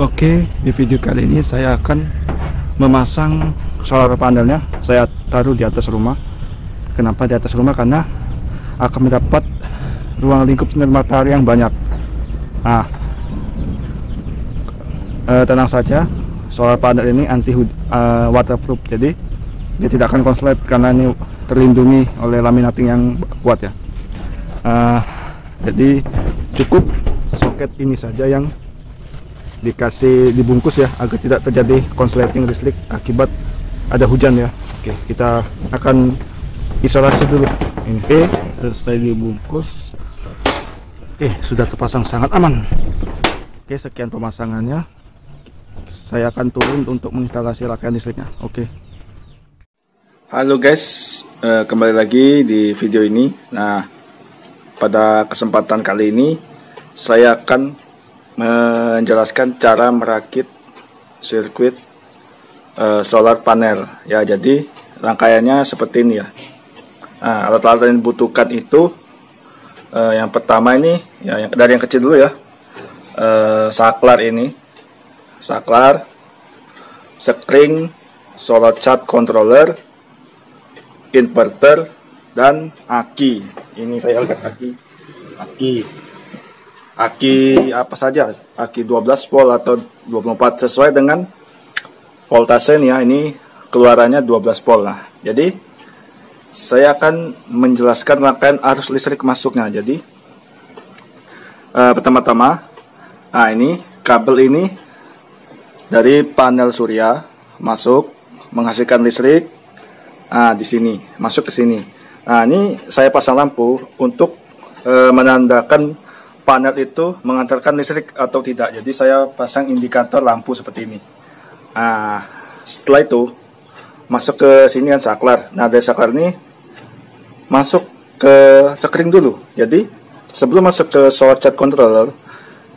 Oke, di video kali ini saya akan memasang solar panelnya. Saya taruh di atas rumah. Kenapa di atas rumah? Karena akan mendapat ruang lingkup sinar matahari yang banyak. Nah, tenang saja, solar panel ini anti waterproof, jadi dia tidak akan konslet karena ini terlindungi oleh laminating yang kuat ya. Jadi cukup soket ini saja yang dikasih dibungkus ya, agar tidak terjadi konsleting listrik akibat ada hujan ya. Oke, kita akan isolasi dulu ini. Oke, selesai dibungkus. Oke, sudah terpasang sangat aman. Oke, sekian pemasangannya. Saya akan turun untuk menginstalasi rangkaian listriknya. Oke. Halo guys, kembali lagi di video ini. Nah, pada kesempatan kali ini saya akan menjelaskan cara merakit sirkuit solar panel ya. Jadi rangkaiannya seperti ini ya. Nah, alat-alat yang dibutuhkan itu yang pertama ini ya, dari yang kecil dulu ya. Saklar ini, saklar, spring, solar charge controller, inverter, dan aki. Ini saya lihat aki apa saja, aki 12 volt atau 24 sesuai dengan voltasenya. Ini keluarannya 12 volt. Nah, jadi saya akan menjelaskan rangkaian arus listrik masuknya. Jadi pertama-tama, nah ini kabel ini dari panel surya masuk menghasilkan listrik. Nah, di sini masuk ke sini. Nah, ini saya pasang lampu untuk menandakan panel itu mengantarkan listrik atau tidak. Jadi saya pasang indikator lampu seperti ini. Nah, setelah itu masuk ke sini kan saklar. Nah, dari saklar ini masuk ke sekring dulu. Jadi sebelum masuk ke solar charge controller,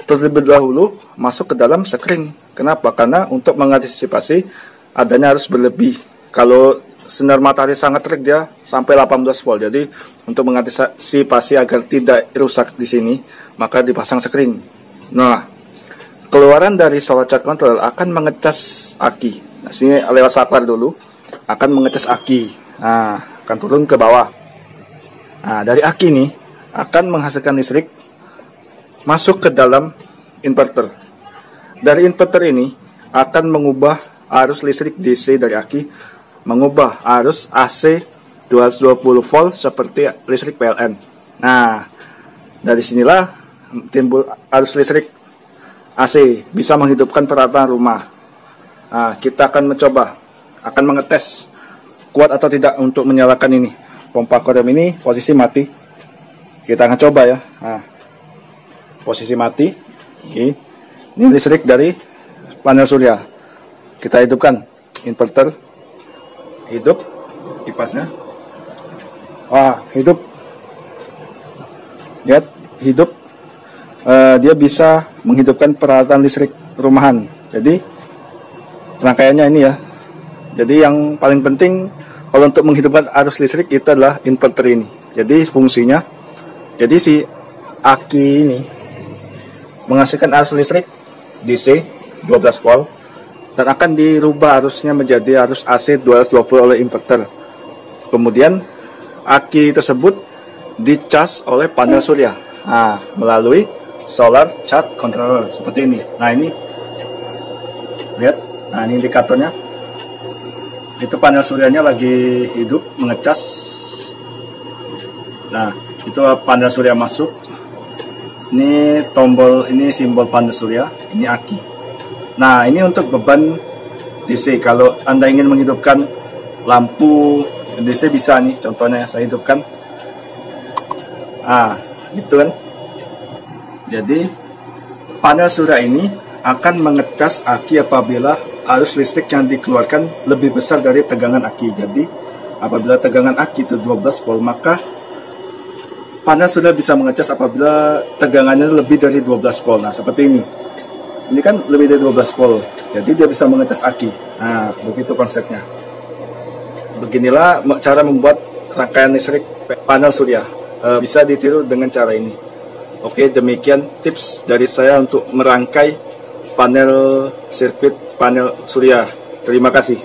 terlebih dahulu masuk ke dalam sekring. Kenapa? Karena untuk mengantisipasi adanya arus berlebih. Kalau sinar matahari sangat terik, dia sampai 18 volt. Jadi untuk mengantisipasi agar tidak rusak di sini, maka dipasang sekring. Nah, keluaran dari solar charge controller akan mengecas aki. Nah, sini lewat saklar dulu akan mengecas aki. Nah, akan turun ke bawah. Nah, dari aki ini akan menghasilkan listrik masuk ke dalam inverter. Dari inverter ini akan mengubah arus listrik DC dari aki, mengubah arus AC 220 volt seperti listrik PLN. Nah, dari sinilah timbul arus listrik AC, bisa menghidupkan peralatan rumah. Nah, kita akan mencoba, akan mengetes kuat atau tidak untuk menyalakan ini. Pompa korem ini posisi mati. Kita akan coba ya. Nah, posisi mati. Oke. Ini listrik dari panel surya. Kita hidupkan inverter. Hidup kipasnya. Wah, hidup. Lihat, hidup. Dia bisa menghidupkan peralatan listrik rumahan. Jadi rangkaiannya ini ya. Jadi yang paling penting kalau untuk menghidupkan arus listrik itu adalah inverter ini. Jadi fungsinya, jadi si aki ini menghasilkan arus listrik DC 12 volt dan akan dirubah arusnya menjadi arus AC 220 volt oleh inverter. Kemudian aki tersebut dicas oleh panel surya, nah, melalui solar charge controller seperti ini. Nah, ini lihat, nah ini indikatornya. Itu panel suryanya lagi hidup mengecas. Nah, itu panel surya masuk. Ini tombol, ini simbol panel surya, ini aki. Nah, ini untuk beban DC. Kalau Anda ingin menghidupkan lampu DC bisa nih, contohnya saya hidupkan. Ah, gitu kan. Jadi panel surya ini akan mengecas aki apabila arus listrik yang dikeluarkan lebih besar dari tegangan aki. Jadi apabila tegangan aki itu 12 volt, maka panel surya bisa mengecas apabila tegangannya lebih dari 12 volt. Nah, seperti ini. Ini kan lebih dari 12 volt. Jadi dia bisa mengecas aki. Nah, begitu konsepnya. Beginilah cara membuat rangkaian listrik panel surya. Bisa ditiru dengan cara ini. Oke, demikian tips dari saya untuk merangkai panel sirkuit panel surya. Terima kasih.